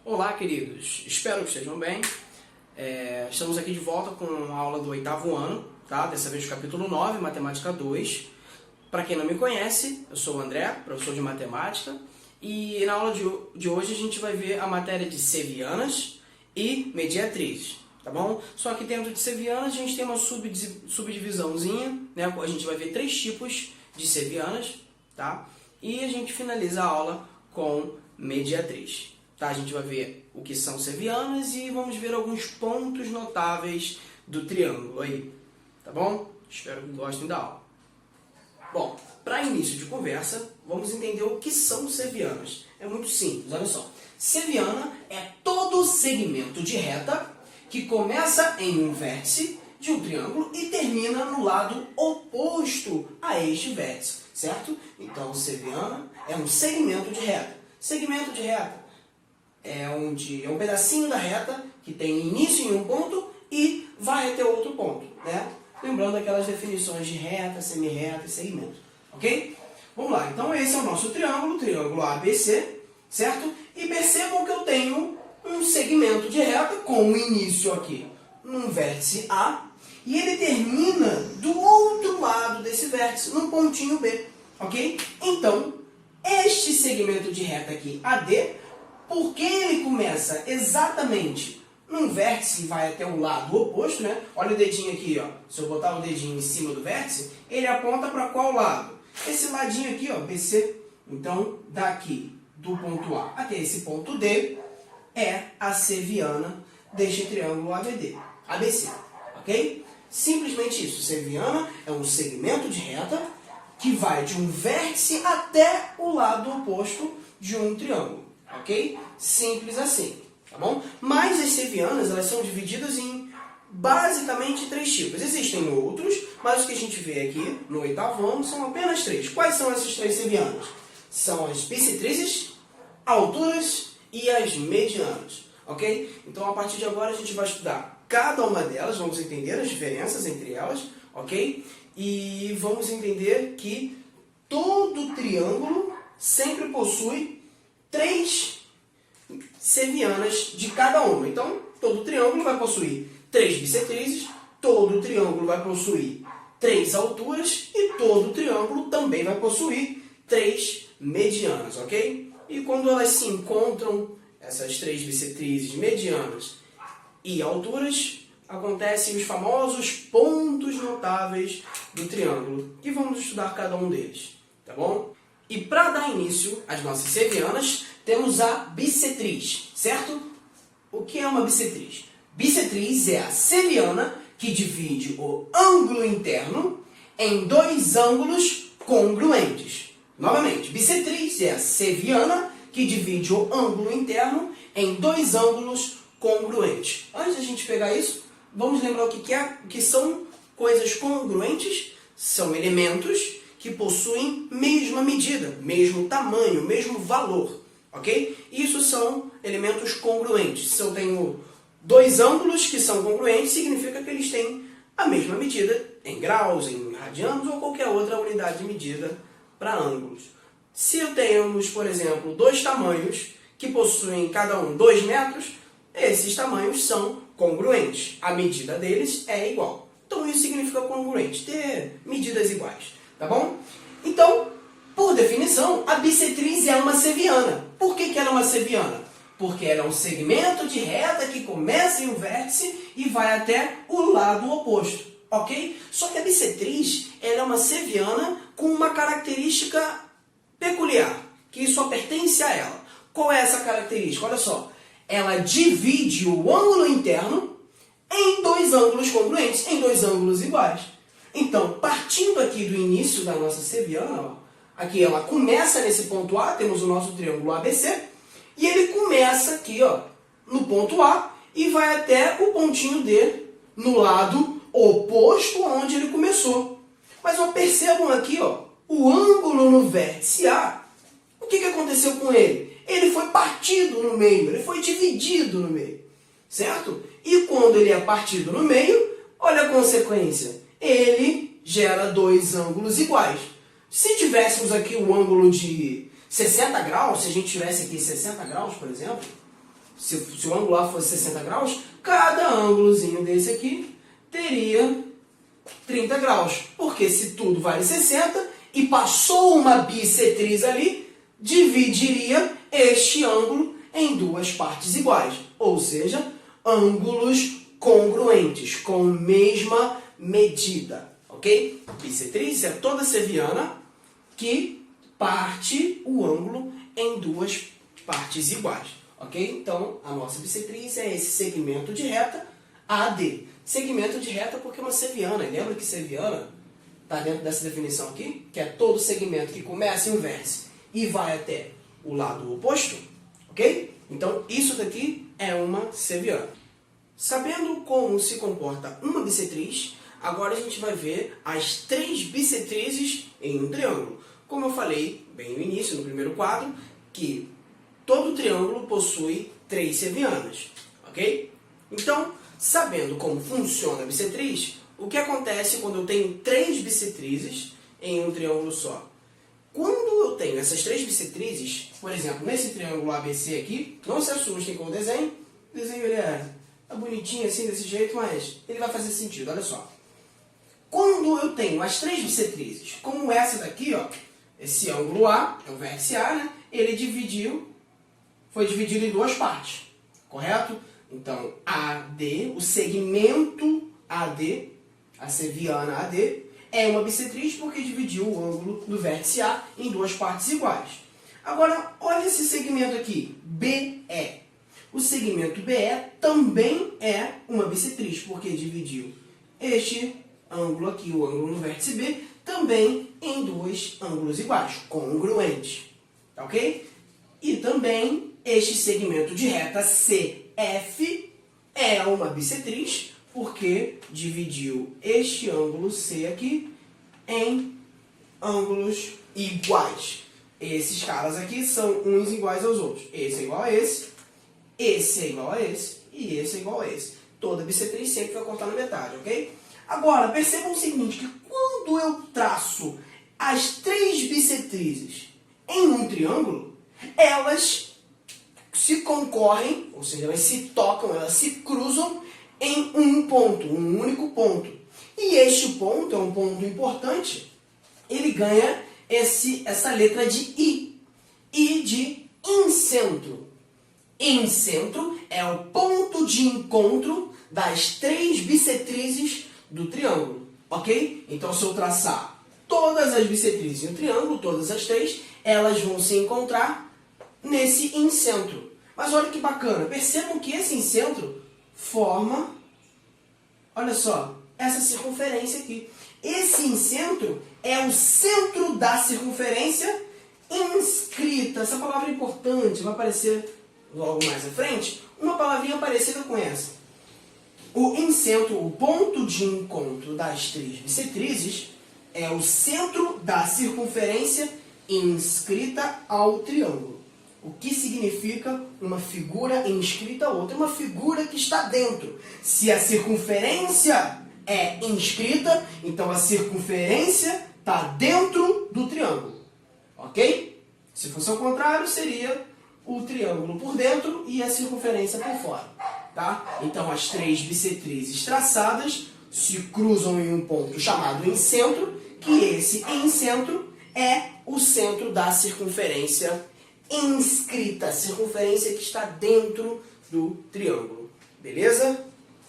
Olá, queridos. Espero que estejam bem. Estamos aqui de volta com a aula do 8º ano, tá? Dessa vez o capítulo 9, Matemática 2. Para quem não me conhece, eu sou o André, professor de Matemática, e na aula de hoje a gente vai ver a matéria de sevianas e mediatrizes, tá bom? Só que dentro de sevianas a gente tem uma subdivisãozinha, né? A gente vai ver 3 tipos de sevianas, tá? E a gente finaliza a aula com mediatriz. Tá? A gente vai ver o que são sevianas e vamos ver alguns pontos notáveis do triângulo aí, tá bom? Espero que gostem da aula. Bom, para início de conversa, vamos entender o que são sevianas. É muito simples, olha só. Seviana é todo segmento de reta que começa em um vértice de um triângulo e termina no lado oposto a este vértice, certo? Então, seviana é um segmento de reta. Segmento de reta é um pedacinho da reta que tem início em um ponto e vai até outro ponto, né? Lembrando aquelas definições de reta, semirreta e segmento, ok? Vamos lá, então esse é o nosso triângulo, triângulo ABC, certo? E percebam que eu tenho um segmento de reta com o início aqui num vértice A e ele termina do outro lado desse vértice, num pontinho B, ok? Então, este segmento de reta aqui, AD, porque ele começa exatamente num vértice e vai até o lado oposto, né? Olha o dedinho aqui, ó. Se eu botar o dedinho em cima do vértice, ele aponta para qual lado? Esse ladinho aqui, ó, BC. Então, daqui do ponto A até esse ponto D é a seviana deste triângulo ABC, ok? Simplesmente isso. Seviana é um segmento de reta que vai de um vértice até o lado oposto de um triângulo. Ok? Simples assim, tá bom? Mas as sevianas, elas são divididas em basicamente 3 tipos. Existem outros, mas os que a gente vê aqui no 8º ano são apenas 3. Quais são essas 3 sevianas? São as bissetrizes, alturas e as medianas, ok? Então, a partir de agora, a gente vai estudar cada uma delas, vamos entender as diferenças entre elas, ok? E vamos entender que todo triângulo sempre possui 3 sevianas de cada uma. Então, todo triângulo vai possuir 3 bissetrizes, todo triângulo vai possuir 3 alturas e todo triângulo também vai possuir 3 medianas, ok? E quando elas se encontram, essas 3 bissetrizes, medianas e alturas, acontecem os famosos pontos notáveis do triângulo, que vamos estudar cada um deles, tá bom? E para dar início às nossas sevianas, temos a bissetriz, certo? O que é uma bissetriz? Bissetriz é a seviana que divide o ângulo interno em 2 ângulos congruentes. Novamente, bissetriz é a seviana que divide o ângulo interno em 2 ângulos congruentes. Antes de a gente pegar isso, vamos lembrar o que são coisas congruentes. São elementos que possuem mesma medida, mesmo tamanho, mesmo valor, ok? Isso são elementos congruentes. Se eu tenho 2 ângulos que são congruentes, significa que eles têm a mesma medida em graus, em radianos ou qualquer outra unidade de medida para ângulos. Se eu temos, por exemplo, 2 tamanhos que possuem cada um 2 metros, esses tamanhos são congruentes. A medida deles é igual. Então isso significa congruente, ter medidas iguais. Tá bom? Então, por definição, a bissetriz é uma seviana. Por que ela é uma seviana? Porque ela é um segmento de reta que começa em um vértice e vai até o lado oposto. Ok? Só que a bissetriz ela é uma seviana com uma característica peculiar, que só pertence a ela. Qual é essa característica? Olha só. Ela divide o ângulo interno em 2 ângulos congruentes, em 2 ângulos iguais. Então, partindo aqui do início da nossa seviana, ó, aqui ela começa nesse ponto A, temos o nosso triângulo ABC, e ele começa aqui, ó, no ponto A e vai até o pontinho D no lado oposto onde ele começou. Mas ó, percebam aqui, ó, o ângulo no vértice A, o que aconteceu com ele? Ele foi partido no meio, ele foi dividido no meio, certo? E quando ele é partido no meio, olha a consequência. Ele gera 2 ângulos iguais. Se tivéssemos aqui um ângulo de 60 graus, se a gente tivesse aqui 60 graus, por exemplo, se o ângulo A fosse 60 graus, cada ângulozinho desse aqui teria 30 graus. Porque se tudo vale 60 e passou uma bissetriz ali, dividiria este ângulo em duas partes iguais. Ou seja, ângulos congruentes, com mesma medida. Ok? Bissetriz é toda seviana que parte o ângulo em duas partes iguais. Ok? Então, a nossa bissetriz é esse segmento de reta AD. Segmento de reta porque é uma seviana. Lembra que seviana está dentro dessa definição aqui? Que é todo segmento que começa em um vértice e vai até o lado oposto. Ok? Então, isso daqui é uma seviana. Sabendo como se comporta uma bissetriz, agora a gente vai ver as 3 bissetrizes em um triângulo. Como eu falei bem no início, no primeiro quadro, que todo triângulo possui 3 sevianas, ok? Então, sabendo como funciona a bissetriz, o que acontece quando eu tenho 3 bissetrizes em um triângulo só? Quando eu tenho essas 3 bissetrizes, por exemplo, nesse triângulo ABC aqui, não se assustem com o desenho ele tá bonitinho assim, desse jeito, mas ele vai fazer sentido, olha só. Quando eu tenho as 3 bissetrizes, como essa daqui, ó, esse ângulo A, é o vértice A, né? Ele foi dividido em duas partes, correto? Então, AD, o segmento AD, a seviana AD, é uma bissetriz porque dividiu o ângulo do vértice A em duas partes iguais. Agora, olha esse segmento aqui, BE. O segmento BE também é uma bissetriz, porque dividiu este ângulo aqui, o ângulo no vértice B, também em dois ângulos iguais, congruentes. Ok? E também este segmento de reta CF é uma bissetriz, porque dividiu este ângulo C aqui em ângulos iguais. Esses caras aqui são uns iguais aos outros. Esse é igual a esse é igual a esse e esse é igual a esse. Toda bissetriz sempre vai cortar na metade, ok? Agora, percebam o seguinte, que quando eu traço as 3 bissetrizes em um triângulo, elas se concorrem, ou seja, elas se tocam, elas se cruzam em um ponto, um único ponto. E este ponto é um ponto importante, ele ganha essa letra de I. I de incentro. Incentro é o ponto de encontro das 3 bissetrizes do triângulo, ok? Então, se eu traçar todas as bissetrizes em um triângulo, todas as 3, elas vão se encontrar nesse incentro. Mas olha que bacana, percebam que esse incentro forma, olha só, essa circunferência aqui. Esse incentro é o centro da circunferência inscrita. Essa palavra é importante, vai aparecer logo mais à frente, uma palavrinha parecida com essa. O incentro, o ponto de encontro das 3 bissetrizes, é o centro da circunferência inscrita ao triângulo. O que significa uma figura inscrita a outra? Uma figura que está dentro. Se a circunferência é inscrita, então a circunferência está dentro do triângulo. Ok? Se fosse ao contrário, seria o triângulo por dentro e a circunferência por fora. Tá? Então, as 3 bissetrizes traçadas se cruzam em um ponto chamado incentro, que esse incentro é o centro da circunferência inscrita, a circunferência que está dentro do triângulo. Beleza?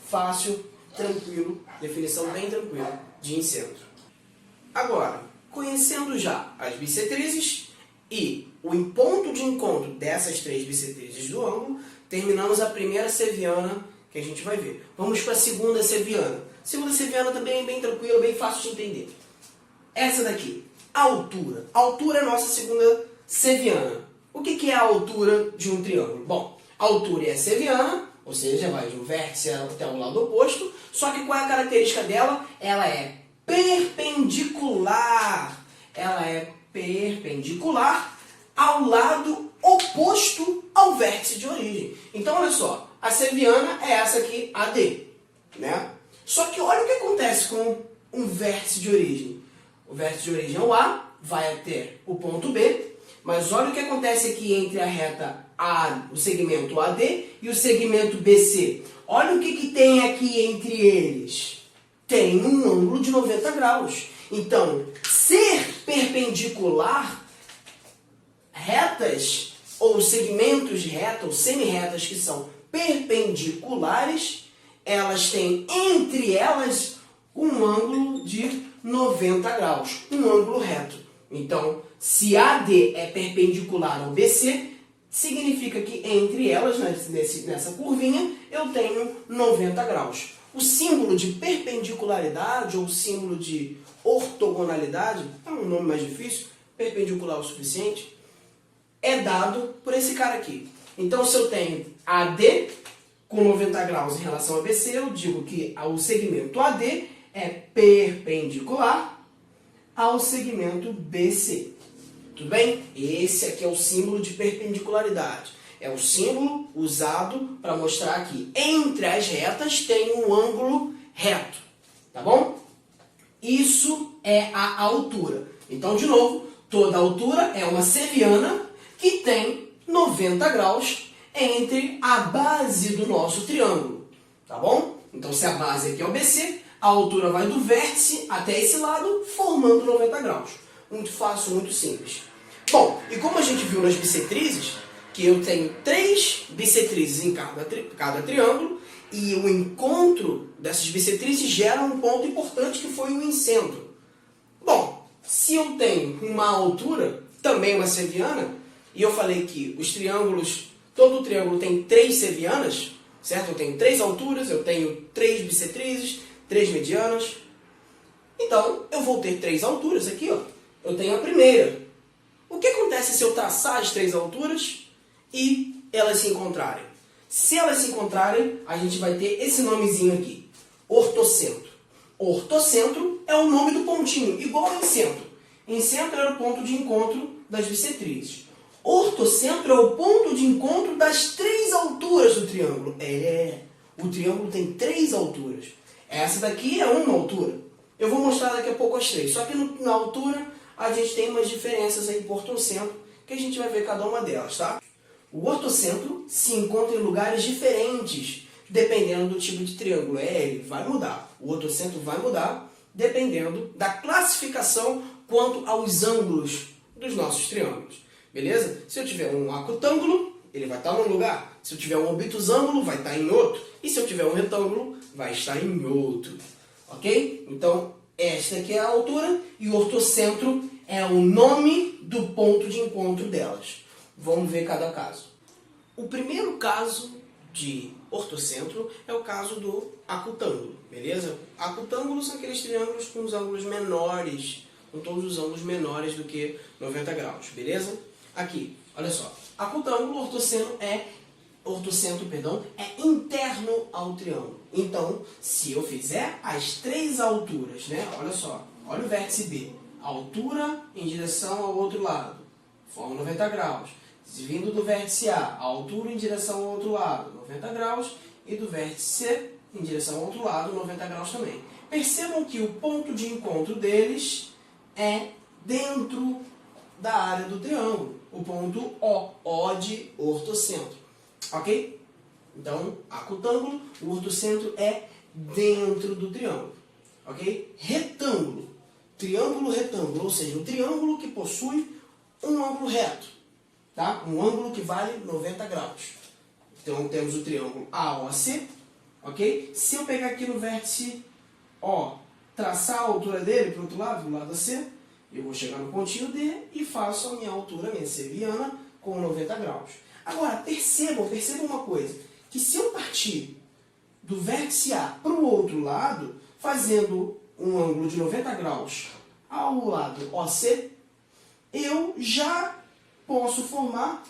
Fácil, tranquilo, definição bem tranquila de incentro. Agora, conhecendo já as bissetrizes e o ponto de encontro dessas 3 bissetrizes do ângulo, terminamos a primeira seviana que a gente vai ver. Vamos para a segunda seviana. A segunda seviana também é bem tranquila, bem fácil de entender. Essa daqui, a altura. A altura é a nossa segunda seviana. O que é a altura de um triângulo? Bom, a altura é seviana, ou seja, vai de um vértice até o lado oposto, só que qual é a característica dela? Ela é perpendicular. Ela é perpendicular ao lado oposto ao vértice de origem. Então, olha só, a seviana é essa aqui, AD, né? Só que olha o que acontece com um vértice de origem. O vértice de origem é o A, vai até o ponto B, mas olha o que acontece aqui entre a reta o segmento AD e o segmento BC. Olha o que tem aqui entre eles. Tem um ângulo de 90 graus. Então, ser perpendicular, retas ou segmentos de reta ou semi-retas que são perpendiculares, elas têm entre elas um ângulo de 90 graus, um ângulo reto. Então, se AD é perpendicular ao BC, significa que entre elas, nessa curvinha, eu tenho 90 graus. O símbolo de perpendicularidade ou símbolo de ortogonalidade, é um nome mais difícil, perpendicular o suficiente, é dado por esse cara aqui. Então, se eu tenho AD com 90 graus em relação a BC, eu digo que o segmento AD é perpendicular ao segmento BC. Tudo bem? Esse aqui é o símbolo de perpendicularidade. É o símbolo usado para mostrar que entre as retas tem um ângulo reto. Tá bom? Isso é a altura. Então, de novo, toda altura é uma seviana que tem 90 graus entre a base do nosso triângulo. Tá bom? Então, se a base aqui é o BC, a altura vai do vértice até esse lado, formando 90 graus. Muito fácil, muito simples. Bom, e como a gente viu nas bissetrizes, que eu tenho 3 bissetrizes em cada triângulo, e o encontro dessas bissetrizes gera um ponto importante que foi o incentro. Bom, se eu tenho uma altura, também uma seviana, e eu falei que os triângulos, todo triângulo tem 3 sevianas, certo? Eu tenho 3 alturas, eu tenho 3 bissetrizes, 3 medianas. Então, eu vou ter 3 alturas aqui, ó. Eu tenho a primeira. O que acontece se eu traçar as 3 alturas e elas se encontrarem? Se elas se encontrarem, a gente vai ter esse nomezinho aqui, ortocentro. Ortocentro é o nome do pontinho, igual ao incentro. Incentro era o ponto de encontro das bissetrizes. Ortocentro é o ponto de encontro das 3 alturas do triângulo. O triângulo tem 3 alturas. Essa daqui é uma altura. Eu vou mostrar daqui a pouco as 3. Só que na altura a gente tem umas diferenças aí por ortocentro, que a gente vai ver cada uma delas, tá? O ortocentro se encontra em lugares diferentes, dependendo do tipo de triângulo. Ele vai mudar. O ortocentro vai mudar, dependendo da classificação quanto aos ângulos dos nossos triângulos. Beleza? Se eu tiver um acutângulo, ele vai estar num lugar. Se eu tiver um obtusângulo, vai estar em outro. E se eu tiver um retângulo, vai estar em outro. Ok? Então, esta aqui é a altura e o ortocentro é o nome do ponto de encontro delas. Vamos ver cada caso. O primeiro caso de ortocentro é o caso do acutângulo, beleza? Acutângulos são aqueles triângulos com os ângulos menores, com todos os ângulos menores do que 90 graus, beleza? Aqui, olha só. Acutângulo, ortocentro é interno ao triângulo. Então, se eu fizer as 3 alturas, né? Olha só, olha o vértice B. Altura em direção ao outro lado, forma 90 graus. Vindo do vértice A, altura em direção ao outro lado, 90 graus. E do vértice C, em direção ao outro lado, 90 graus também. Percebam que o ponto de encontro deles é dentro da área do triângulo. O ponto O de ortocentro. Ok? Então, acutângulo, o ortocentro é dentro do triângulo. Ok? Retângulo. Triângulo retângulo, ou seja, um triângulo que possui um ângulo reto. Tá? Um ângulo que vale 90 graus. Então, temos o triângulo AOC. Ok? Se eu pegar aqui no vértice O, traçar a altura dele para o outro lado, do lado AC, eu vou chegar no pontinho D e faço a minha altura, minha seviana, com 90 graus. Agora, percebam uma coisa, que se eu partir do vértice A para o outro lado, fazendo um ângulo de 90 graus ao lado OC, eu já posso formar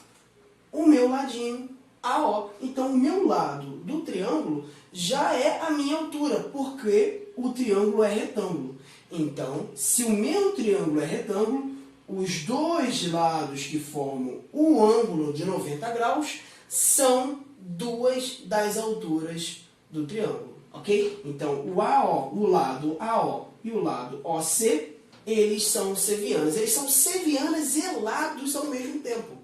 o meu ladinho AO. Então, o meu lado do triângulo já é a minha altura, porque o triângulo é retângulo. Então, se o meu triângulo é retângulo, os 2 lados que formam o ângulo de 90 graus são 2 das alturas do triângulo, ok? Então, o lado AO e o lado OC, eles são sevianas. Eles são sevianas e lados ao mesmo tempo.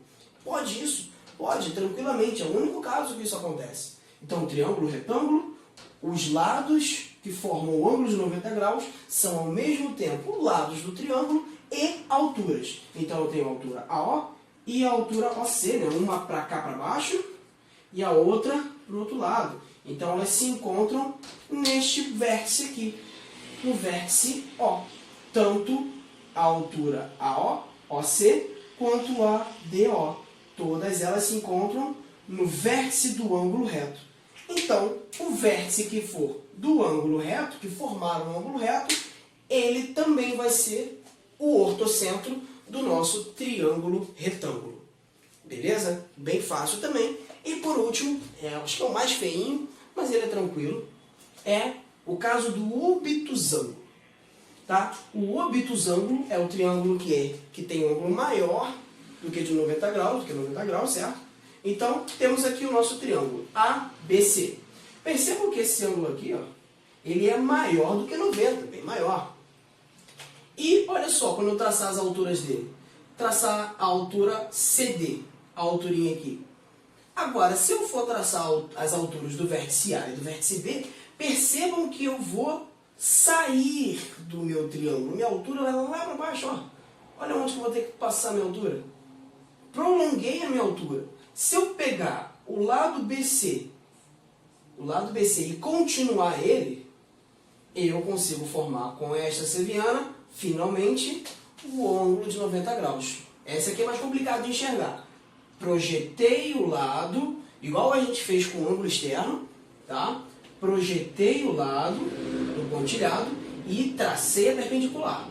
Pode isso? Pode, tranquilamente, é o único caso que isso acontece. Então, triângulo, retângulo, os lados que formam o ângulo de 90 graus são ao mesmo tempo lados do triângulo e alturas. Então, eu tenho a altura AO e a altura OC, né? Uma para cá para baixo e a outra para o outro lado. Então, elas se encontram neste vértice aqui, no vértice O. Tanto a altura AO, OC, quanto a DO. Todas elas se encontram no vértice do ângulo reto. Então, o vértice que for do ângulo reto, que formar um ângulo reto, ele também vai ser o ortocentro do nosso triângulo retângulo. Beleza? Bem fácil também. E por último, acho que é o mais feinho, mas ele é tranquilo, é o caso do obtusângulo. Tá? O obtusângulo é o triângulo que tem um ângulo maior do que de 90 graus, certo? Então, temos aqui o nosso triângulo ABC. Percebam que esse ângulo aqui, ó, ele é maior do que 90, bem maior. E olha só, quando eu traçar as alturas dele, traçar a altura CD, a alturinha aqui. Agora, se eu for traçar as alturas do vértice A e do vértice B, percebam que eu vou sair do meu triângulo. Minha altura vai lá para baixo, ó. Olha onde que eu vou ter que passar a minha altura. Prolonguei a minha altura. Se eu pegar o lado BC e continuar ele, eu consigo formar com esta seviana, finalmente, o ângulo de 90 graus. Essa aqui é mais complicado de enxergar. Projetei o lado, igual a gente fez com o ângulo externo, tá? Projetei o lado do pontilhado e tracei a perpendicular.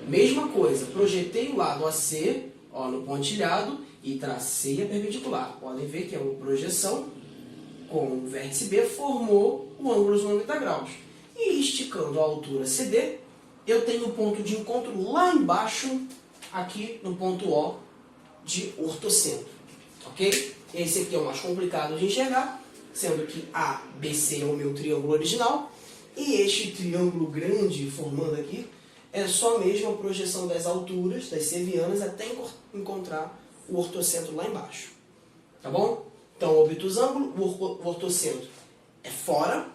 Mesma coisa, projetei o lado AC, ó, no pontilhado e tracei a perpendicular. Podem ver que é uma projeção com o vértice B formou o ângulo de 90 graus. E esticando a altura CD, eu tenho o ponto de encontro lá embaixo, aqui no ponto O de ortocentro. Ok? Esse aqui é o mais complicado de enxergar, sendo que ABC é o meu triângulo original, e este triângulo grande formando aqui é só mesmo a projeção das alturas, das sevianas, até encontrar o ortocentro lá embaixo. Tá bom? Então, o obtusângulo, o ortocentro é fora.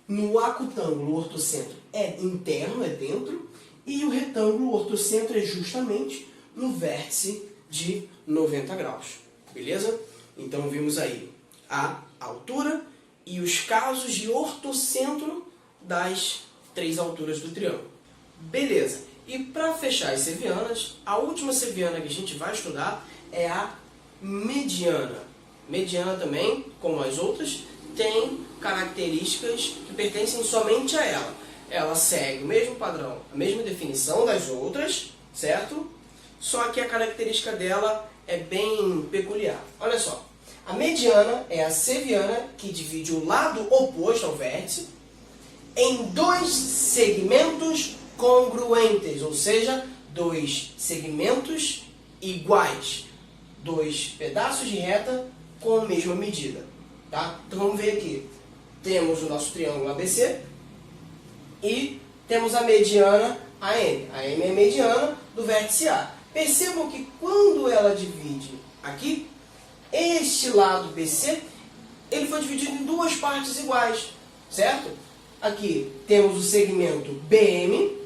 No acutângulo, o ortocentro é interno, é dentro. E o retângulo, o ortocentro, é justamente no vértice de 90 graus. Beleza? Então, vimos aí a altura e os casos de ortocentro das três alturas do triângulo. Beleza. E para fechar as sevianas, a última seviana que a gente vai estudar é a mediana. Mediana também, como as outras, tem características que pertencem somente a ela. Ela segue o mesmo padrão, a mesma definição das outras, certo? Só que a característica dela é bem peculiar. Olha só, a mediana é a seviana que divide o lado oposto ao vértice em dois segmentos congruentes, ou seja, dois segmentos iguais, dois pedaços de reta com a mesma medida. Tá? Então vamos ver aqui. Temos o nosso triângulo ABC e temos a mediana AM. A AM é a mediana do vértice A. Percebam que quando ela divide aqui, este lado BC, ele foi dividido em duas partes iguais, certo? Aqui temos o segmento BM,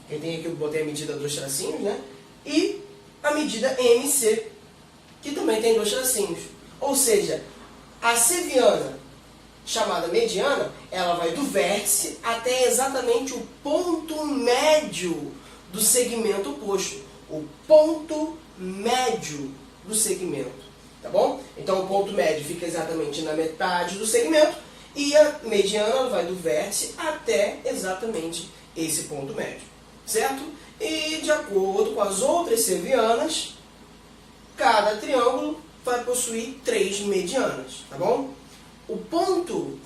que tem aqui, eu botei a medida dos tracinhos, né? E a medida MC, que também tem dois tracinhos. Ou seja, a seviana, chamada mediana, ela vai do vértice até exatamente o ponto médio do segmento oposto. O ponto médio do segmento, tá bom? Então o ponto médio fica exatamente na metade do segmento e a mediana vai do vértice até exatamente esse ponto médio, certo? E de acordo com as outras sevianas, cada triângulo vai possuir 3 medianas, tá bom? O ponto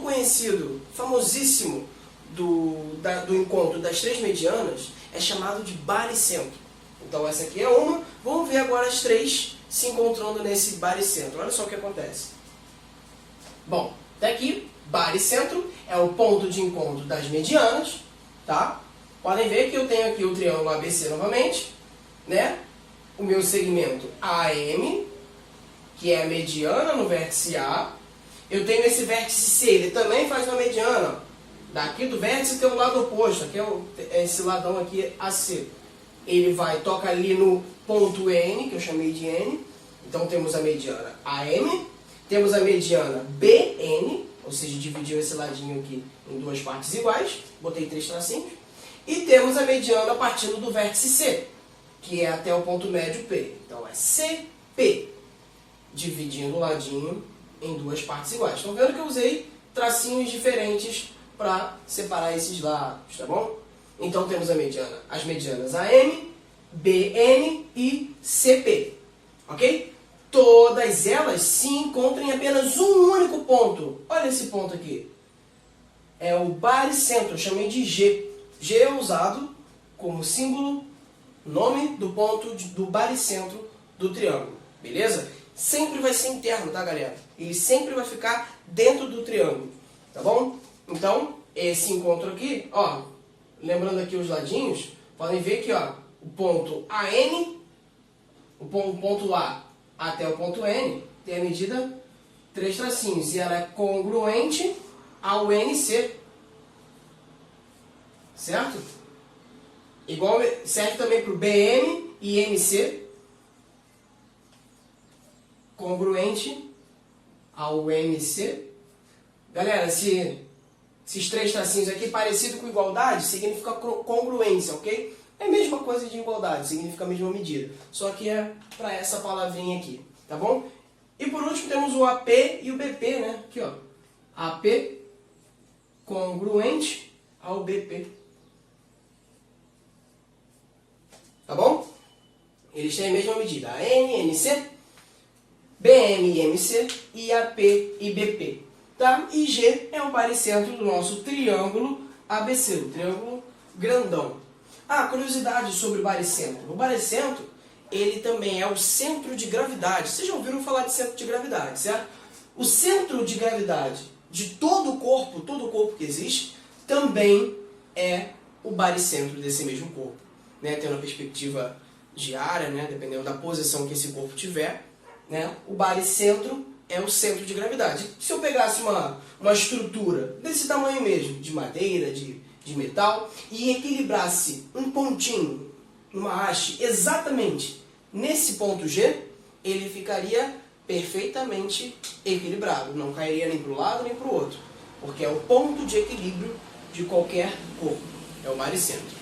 conhecido, famosíssimo do encontro das 3 medianas é chamado de baricentro. Então essa aqui é uma. Vamos ver agora as 3 se encontrando nesse baricentro. Olha só o que acontece. Bom, até aqui, baricentro é o ponto de encontro das medianas, tá? Podem ver que eu tenho aqui o triângulo ABC novamente, né? O meu segmento AM que é a mediana no vértice A. Eu tenho esse vértice C, ele também faz uma mediana. Daqui do vértice tem o lado oposto, aqui é esse ladão aqui, AC. Ele toca ali no ponto N, que eu chamei de N. Então temos a mediana AM, temos a mediana BN, ou seja, dividiu esse ladinho aqui em duas partes iguais, botei 3 tracinhos. E temos a mediana partindo do vértice C, que é até o ponto médio P. Então é CP, dividindo o ladinho em duas partes iguais. Estão vendo que eu usei tracinhos diferentes para separar esses lados, tá bom? Então temos as medianas AM, BN e CP, ok? Todas elas se encontram em apenas um único ponto. Olha esse ponto aqui. É o baricentro, eu chamei de G. G é usado como símbolo, nome do ponto do baricentro do triângulo, beleza? Sempre vai ser interno, tá, galera? Ele sempre vai ficar dentro do triângulo, tá bom? Então, esse encontro aqui, ó, lembrando aqui os ladinhos, podem ver que, ó, o ponto AN, o ponto A até o ponto N, tem a medida 3 tracinhos, e ela é congruente ao NC, certo? Igual serve também para o BM e MC, congruente ao MC. Galera, esses 3 tracinhos aqui, parecido com igualdade, significa congruência, ok? É a mesma coisa de igualdade, significa a mesma medida. Só que é para essa palavrinha aqui, tá bom? E por último temos o AP e o BP, né? Aqui, ó. AP congruente ao BP. Tá bom? Eles têm a mesma medida. AN, NC, BM e MC e AP e BP. Tá? E G é o baricentro do nosso triângulo ABC, o triângulo grandão. Ah, curiosidade sobre o baricentro. O baricentro, ele também é o centro de gravidade. Vocês já ouviram falar de centro de gravidade, certo? O centro de gravidade de todo o corpo que existe, também é o baricentro desse mesmo corpo. Né? Tendo a perspectiva diária, né? Dependendo da posição que esse corpo tiver, né? O baricentro é o centro de gravidade. Se eu pegasse uma estrutura desse tamanho mesmo, de madeira, de metal, e equilibrasse um pontinho, uma haste, exatamente nesse ponto G, ele ficaria perfeitamente equilibrado. Não cairia nem para o lado nem para o outro, porque é o ponto de equilíbrio de qualquer corpo. É o baricentro.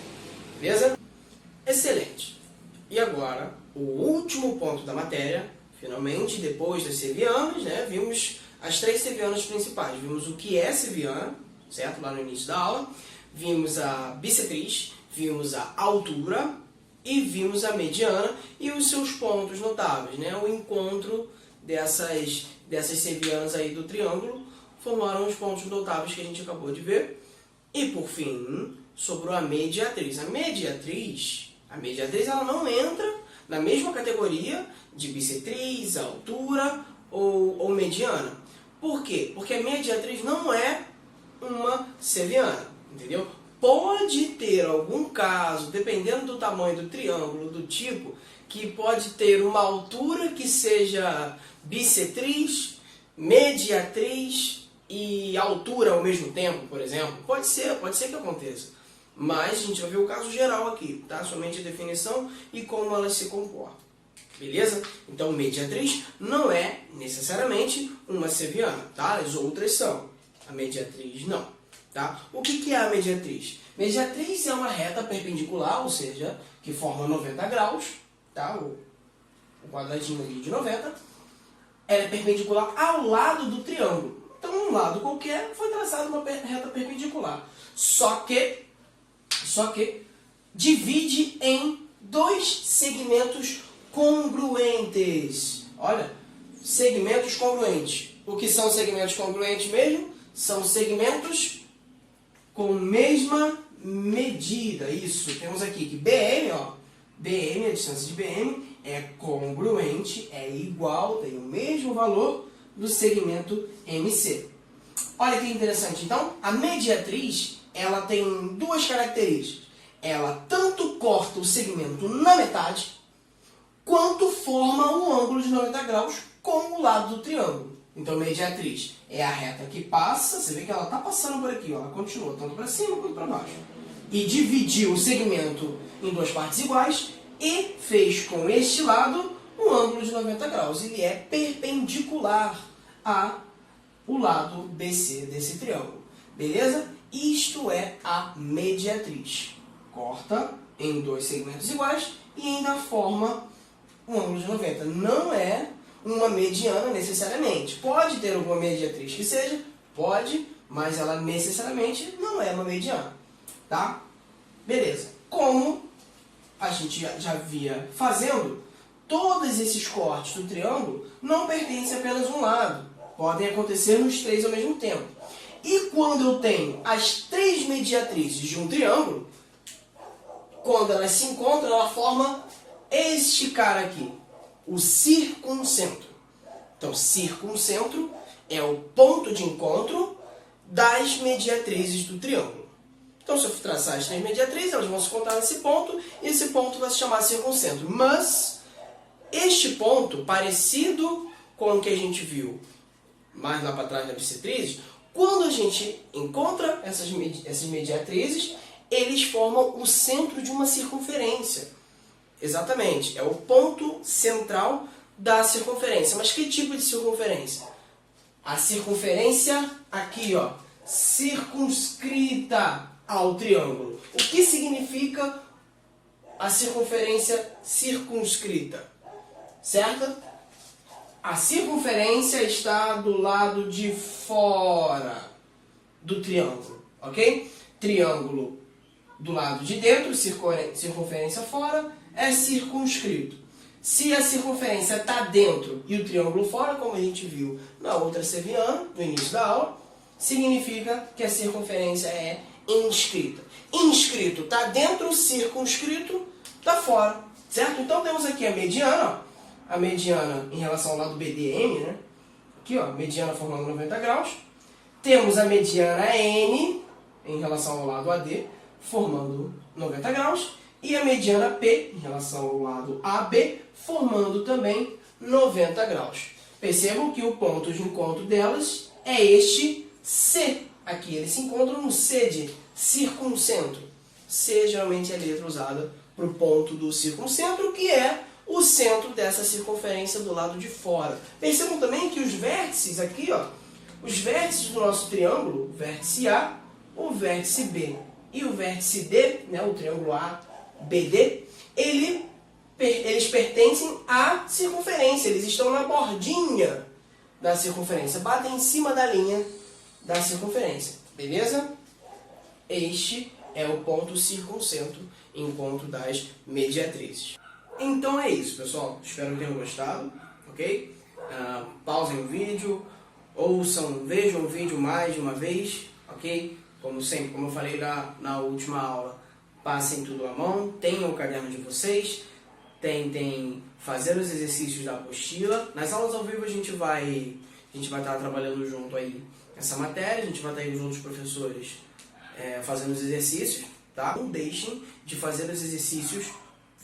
Beleza? Excelente. E agora, o último ponto da matéria, finalmente, depois das sevianas, né, vimos as 3 sevianas principais. Vimos o que é seviana, certo? Lá no início da aula. Vimos a bissetriz, vimos a altura e vimos a mediana e os seus pontos notáveis, né? O encontro dessas sevianas aí do triângulo formaram os pontos notáveis que a gente acabou de ver. E por fim, sobrou a mediatriz. A mediatriz ela não entra na mesma categoria de bissetriz, altura ou mediana. Por quê? Porque a mediatriz não é uma seviana. Entendeu? Pode ter algum caso, dependendo do tamanho do triângulo, do tipo, que pode ter uma altura que seja bissetriz, mediatriz e altura ao mesmo tempo, por exemplo. Pode ser que aconteça. Mas a gente vai ver o caso geral aqui, tá? Somente a definição e como elas se comportam. Beleza? Então, mediatriz não é necessariamente uma seviana, tá? As outras são. A mediatriz não. Tá? O que é a mediatriz? Mediatriz é uma reta perpendicular, ou seja, que forma 90 graus, tá? O quadradinho ali de 90. Ela é perpendicular ao lado do triângulo. Então, um lado qualquer foi traçada uma reta perpendicular. Só que divide em 2 segmentos congruentes. Olha, segmentos congruentes. O que são segmentos congruentes mesmo? São segmentos com mesma medida. Isso, temos aqui que BM, ó, BM, a distância de BM, é congruente, é igual, tem o mesmo valor do segmento MC. Olha que interessante. Então, a mediatriz, ela tem 2 características. Ela tanto corta o segmento na metade, quanto forma um ângulo de 90 graus com o lado do triângulo. Então, mediatriz é a reta que passa, você vê que ela está passando por aqui, ó, ela continua tanto para cima quanto para baixo. E dividiu o segmento em duas partes iguais e fez com este lado um ângulo de 90 graus. Ele é perpendicular ao lado BC desse triângulo. Beleza? Isto é a mediatriz. Corta em dois segmentos iguais e ainda forma um ângulo de 90. Não é uma mediana necessariamente. Pode ter alguma mediatriz que seja, pode, mas ela necessariamente não é uma mediana. Tá? Beleza. Como a gente já via fazendo, todos esses cortes do triângulo não pertencem a apenas um lado. Podem acontecer nos três ao mesmo tempo. E quando eu tenho as três mediatrizes de um triângulo, quando elas se encontram, ela forma este cara aqui, o circuncentro. Então, circuncentro é o ponto de encontro das mediatrizes do triângulo. Então, se eu traçar as três mediatrizes, elas vão se encontrar nesse ponto, e esse ponto vai se chamar circuncentro. Mas, este ponto, parecido com o que a gente viu mais lá para trás na bissetrizes, quando a gente encontra essas mediatrizes, eles formam o centro de uma circunferência. Exatamente, é o ponto central da circunferência. Mas que tipo de circunferência? A circunferência aqui, ó, circunscrita ao triângulo. O que significa a circunferência circunscrita? Certo? A circunferência está do lado de fora do triângulo, ok? Triângulo do lado de dentro, circunferência fora, é circunscrito. Se a circunferência está dentro e o triângulo fora, como a gente viu na outra seviana, no início da aula, significa que a circunferência é inscrita. Inscrito está dentro, circunscrito está fora, certo? Então temos aqui a mediana, ó. A mediana em relação ao lado BDM, né? Aqui, ó, mediana formando 90 graus. Temos a mediana N em relação ao lado AD, formando 90 graus. E a mediana P em relação ao lado AB, formando também 90 graus. Percebam que o ponto de encontro delas é este C. Aqui eles se encontram no C de circuncentro. C geralmente é a letra usada para o ponto do circuncentro, que é o centro dessa circunferência do lado de fora. Percebam também que os vértices aqui, ó, os vértices do nosso triângulo, o vértice A, o vértice B e o vértice D, né, o triângulo ABD, eles pertencem à circunferência, eles estão na bordinha da circunferência, batem em cima da linha da circunferência, beleza? Este é o ponto circuncentro, encontro das mediatrizes. Então é isso, pessoal. Espero que tenham gostado, ok? Pausem o vídeo, ouçam, vejam o vídeo mais de uma vez, ok? Como sempre, como eu falei na última aula, passem tudo à mão, tenham o caderno de vocês, tentem fazer os exercícios da apostila. Nas aulas ao vivo a gente vai estar trabalhando junto aí essa matéria, a gente vai estar aí junto os professores fazendo os exercícios, tá? Não deixem de fazer os exercícios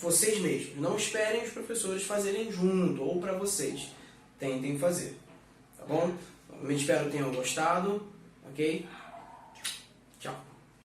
vocês mesmos. Não esperem os professores fazerem junto ou para vocês. Tentem fazer, tá bom? Eu espero que tenham gostado, ok?